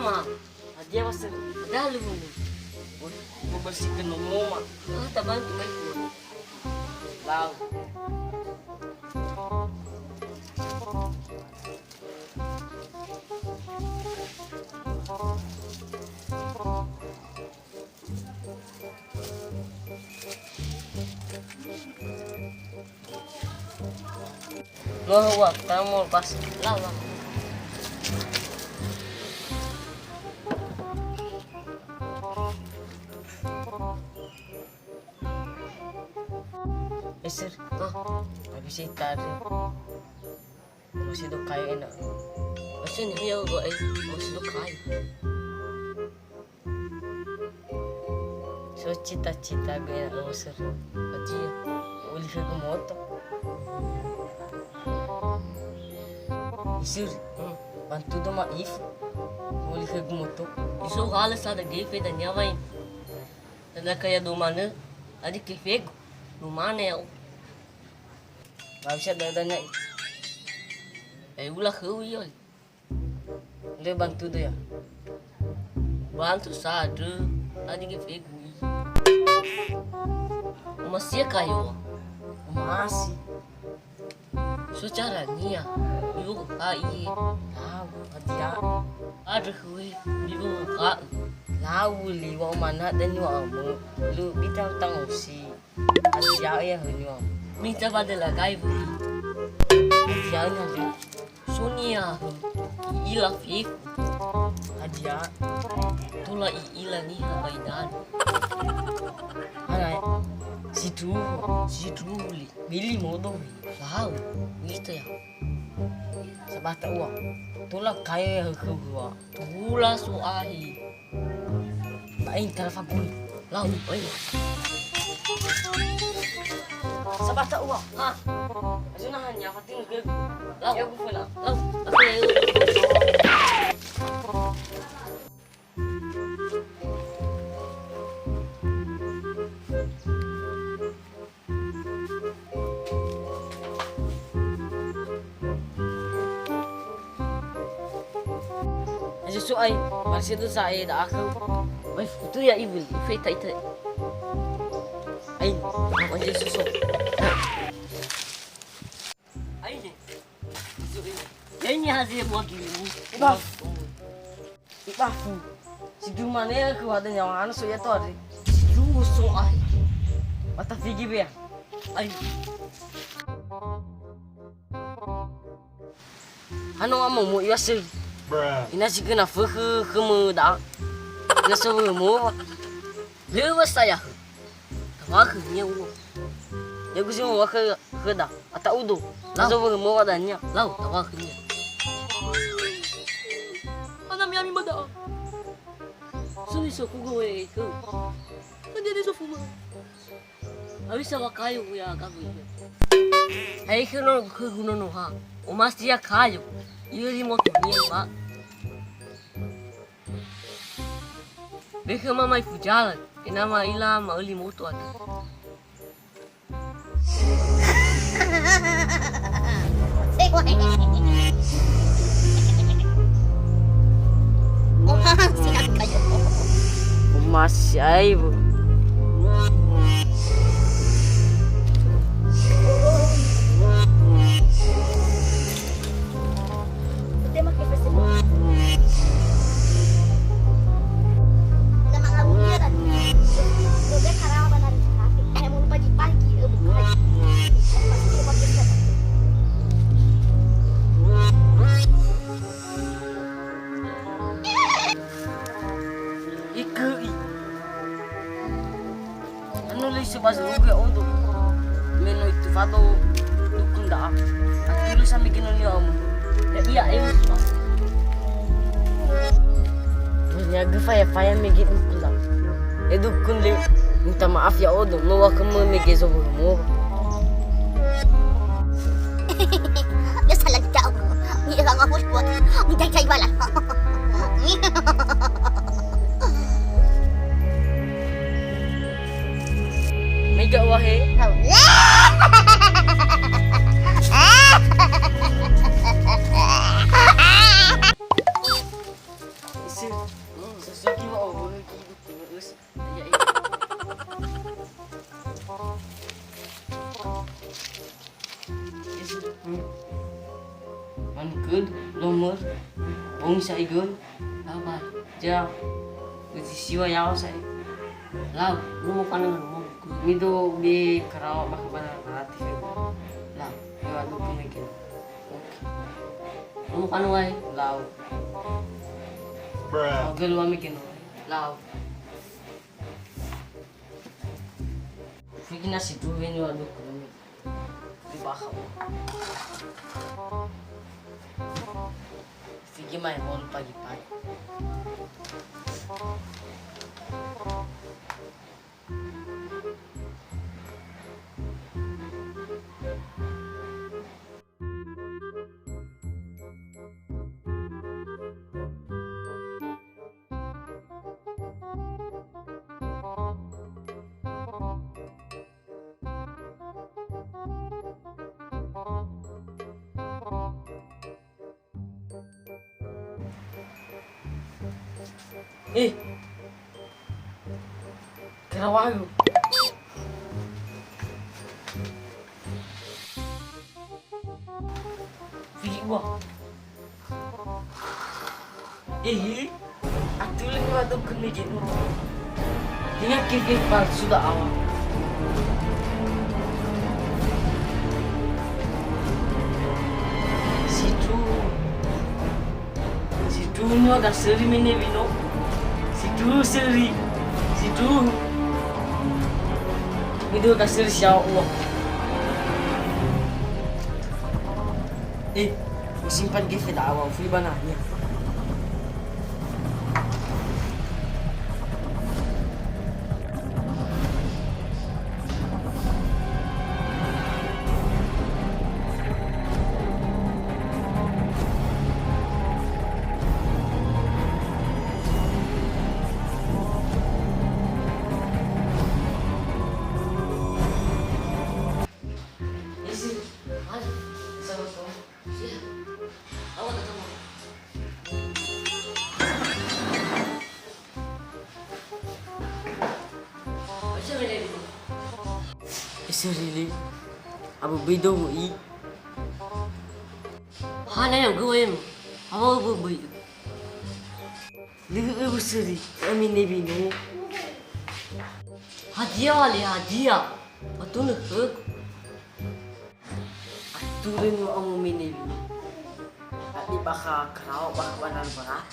mah. Dia masih dalam ini. Mau bersihkan rumah. Ah, tak bantu baik. Lau. Wah, kamu pas lawan. Sir, habis itu tadi masih tuh kayak enak. Masih nih ya gua masih tuh kaya. So cita-cita gue enak sir. Aja, Uli ke motor. Sir, bantu tuh maif. Uli ke motor. isu halas ada gefe dan nyawain. Dan kayak do mana? Adi kefego. Do mana ya? Gak bisa dadanya. Ulah kau ya. Dia bantu tuh ya. Bantu sadar. Adi kefego. Masih kayo. Masih. So cara ni ya. Ibu kai. Tahu, dia. Ada kui. Ibu kai. Lau li wa mana dan wa amu. Lu bintang tanggung si. Dia ya henyo. Minta pada lah kai bu. Dia nanti. Sonia. Ila fik. Dia. Tula ila ni habaidan. Anai. Si Truli. Bili modo. Wow. Gitu ya. Sebata uang. Tulah kaya ke gua. Tula suahi. Main telepon. Lau, Sebata uang. Ha. Asuna hanya fatin ke. Lau. Ya gua pula. Lau. Okay. Aja suai. Masih tu saya dah aku. Wait, itu ya ibu. Feta itu. Ain. Aja susu. Ayo. Ini hasil buat dulu. Ibaf. Ibafu. Si Jumane aku ada nyawa anu so ya tu hari. Lu suahi. Mata figi be. Ayo. Hanu amu mu yasir. Ina si kena fuhu kemu da. Ina so mu. Lewas saya. Tamak ni u. Ya gua sih mau ke da. Ata udo. Lazo mu wadanya. Lau, tamak ni. Ana mi ami mada. Suni so kugo e ko. Kanya ni so fuma. Awisa wakayo ya kagu. Hai kuno kuno no ha. O masih ya kayo. Yuri moto ni ba. Beka mama ifu jalan. Inama ila mauli moto ada. Masih aibu. Basta uga ondo meno itu fato dukun da atulu sampai kino ni om ya iya semua nya gafaya megi dukun da dukun le minta maaf ya ondo no wa kamu megi zo mo ya salah kau ni orang apa buat ni cai bala Mega wahe. Isi nomor bong sa igon Apa? ja uji siwa yaw sa Lau, lu mau kangen mau. mido di karawa makabana narati Lau, yo adu kumigin lu mau kangen wai. law galuwa mikin Lau, Figi na si Duven yo adu kumigin di baka mo Figi may mall pagi-pagi Karawayo. Figi gua. Atulin mo ito kumigin mo. Tingnan kikik pa sudah awal. Si Drew nyo agak seri minibino. Si Drew seri. Si Drew. Itu agak seri siya uang. Simpan gift na awang free ba na niya? Really? Abu bido mo Hana yang gue em. Apa gue bui? Lihat abu seri, kami nebino. Hadiah wali hadiah. Betul nih. Aturin mo ang minebino. At di baka karaw, baka banan bara.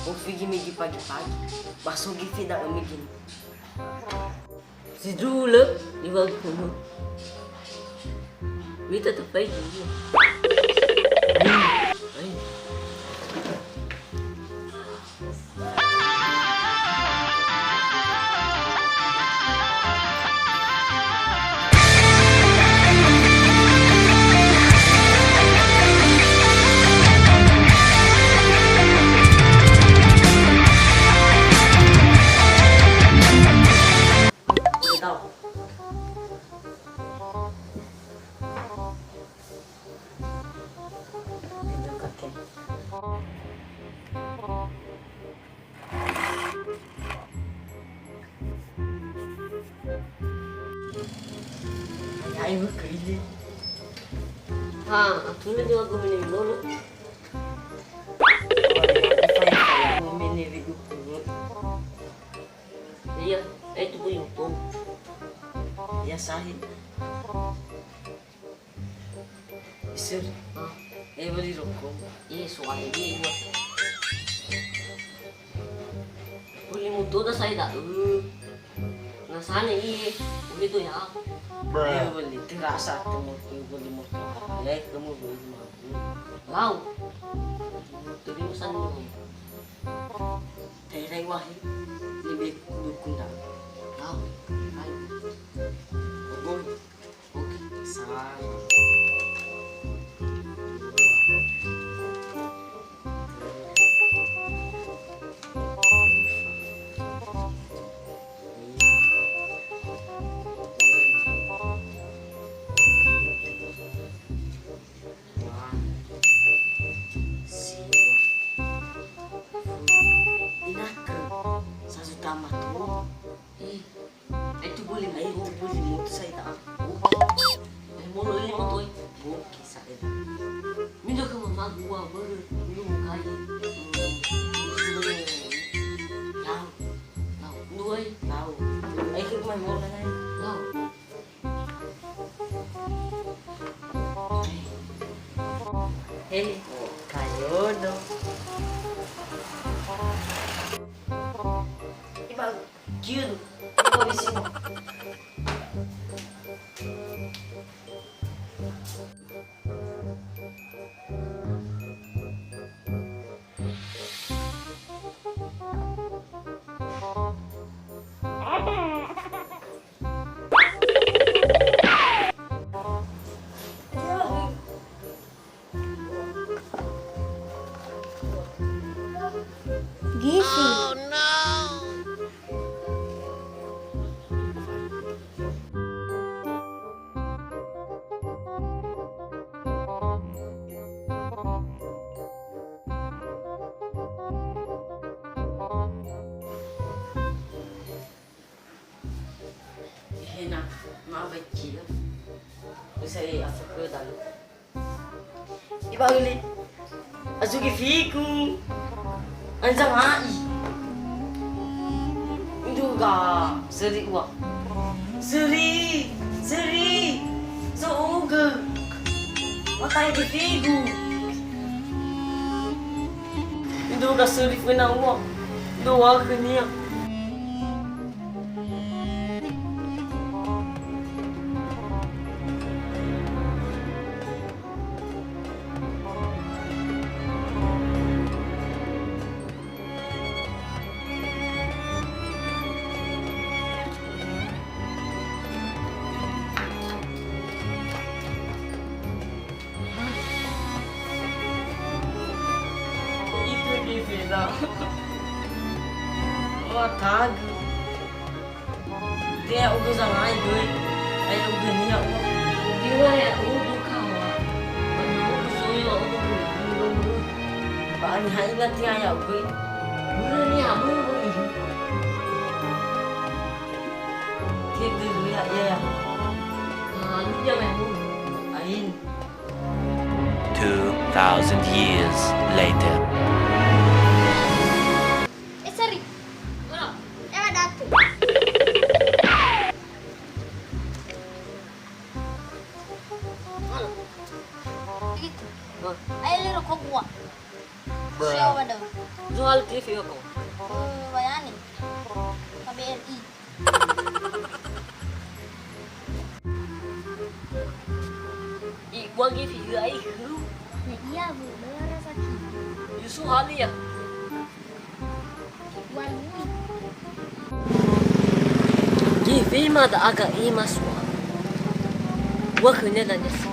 O figi migi pagi-pagi. Baso gifi da umigin. Si Drew di bawah kamu. Kita tetap baik juga. Ay, makili. Atulah juga gue minum dulu. Mo minibino ko. Iya, itu pun yung tom. Ya sahid. Sir, bali roko. Iya, suka ini gue. Buli mo toda sa ida. Nasana iya, begitu ya. Bali terasa temo bali mo. Ya, kamu bali mo. Lau. Tuloy mo sa nyo. Teray wahi. Libe dukunda. Lau. Ay. Ogoy. Okay, sa Itu boleh mo. ay buli mo sa ita. Ay, mo baru belum kaya. Tahu, tahu, dua, Tahu. Ay, kung may mo na na. tahu. Hei, Kayo, no? Iba, yun. Iba, isi mo. Givi. Hina, maabay kilo. Bisa i-after ko talo. Iba ulit. Azuki fiku. Anjang hai. Itu ga seri wa. Seri, seri. So uga. Matai di fiku. Itu ga seri fina wa. Doa kenia. Itu di fina. Matag. Dia uga zangai gue. Ayo genia wa. dia ya udah kawa. Ano suyo udah belum. Paani hai na tiya ya gue. Bulan ya bu. Tiya dulu ya ya. Kalau dia memang Ain. 2,000 years later. Sorry. Ano? Datu. Ano? Gitu. Hah? Ayo liru kok gua. Siapa daw? Jual TV ako. Bayani. KBRI. Iwa give you ay hulu. Nah, iya bu, benar sakit. Yusu hali ya. Wani. Give ma da aga imasu wa. Wa kanya da desu.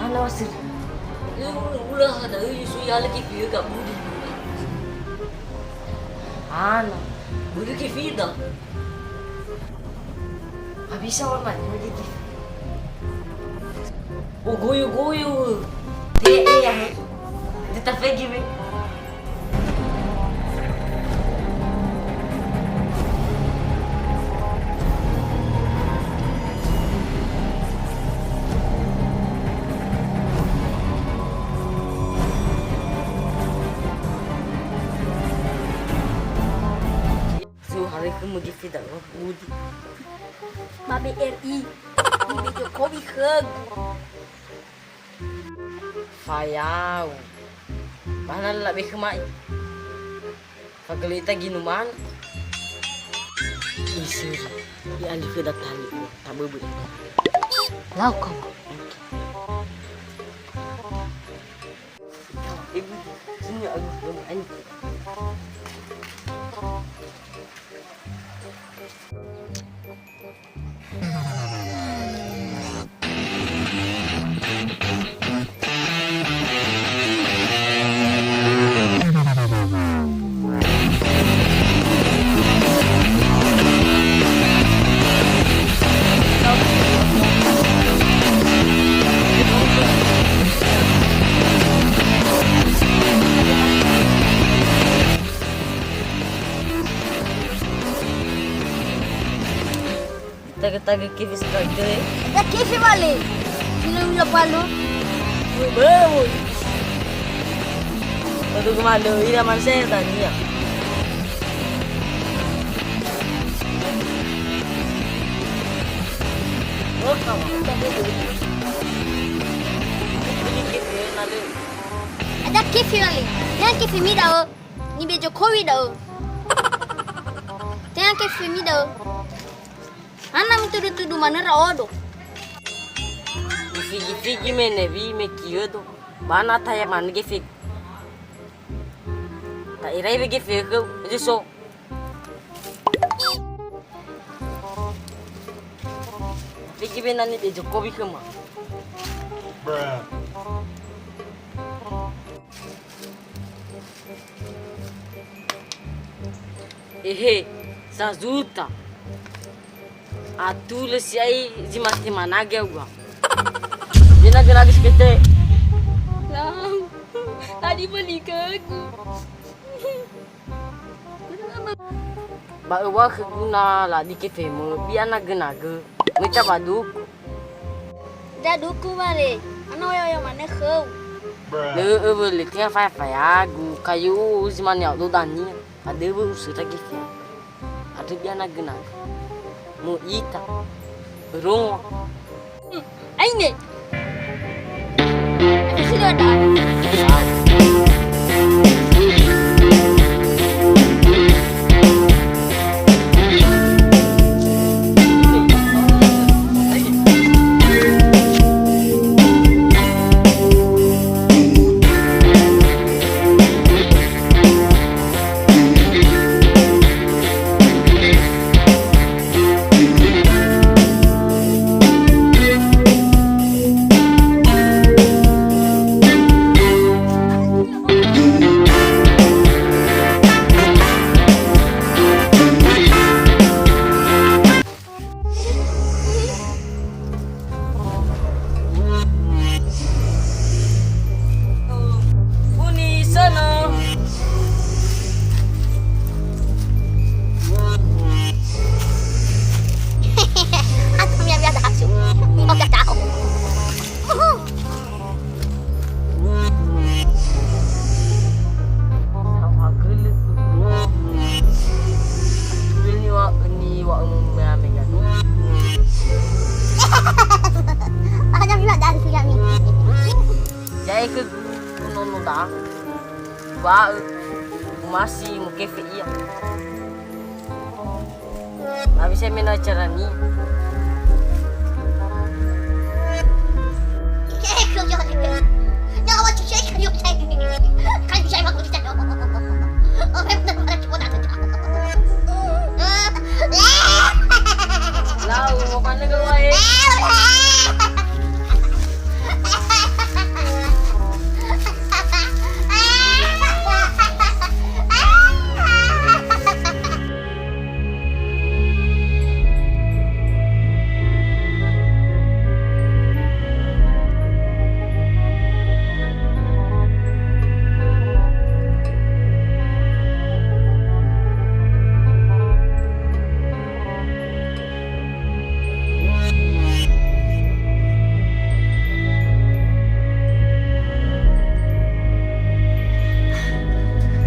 Ano sir? Ulah ada yusu ya lagi view ga budi. Ano? Budi ki vida. Habisa naman, hindi di. O goyo goyo. Di ya. Di ta fegi me. So hari ko mo vida wa budi. KBRI. Ini Jokowi hug. Fayaw. Paano labi kumai? Pagalita ginuman. Isir. Ialif ko tali ko. Tababu. Lau ka mo. Ibu, sini aku anti. taga kifis kagre. Ada kifi balik. Sino yung palo? Bawo. Todo kumalo ira man certa niya. Oka, Ada kifi balik. Jangan kifi mida o. Ni bejo kowi da o. Jangan kifi mida o. Ana mi tudu mana ra odo. Figi mene vi me kiyodo. Bana taya man ge fig. Ta irai be ge fig ko jiso. Figi be nani de jokobi kama. Ehe, Sazuta. Atule si ai zimasti manage gua. Dina gina diskete. Lang, tadi balik aku. Ba wa guna la di kefe mo biana genaga. Mecha baduk. Da duku balik. Ana yo mana khâu. Le le tia fa fa ya gu kayu zimani au do dani. Ade bu usita kefe. Ade biana genaga. Mo ita. Rongo. Aine. Sudah ada. Ke nono da ba masih mau kefe iya habis saya main acara ni lau mau mana kau ay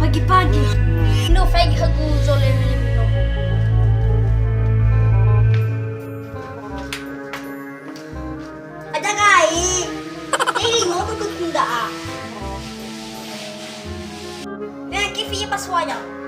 Pagi-pagi, no fake aku zole minum. Ada kai, ini mau tuh tunda. Nah, kifinya pas wajah.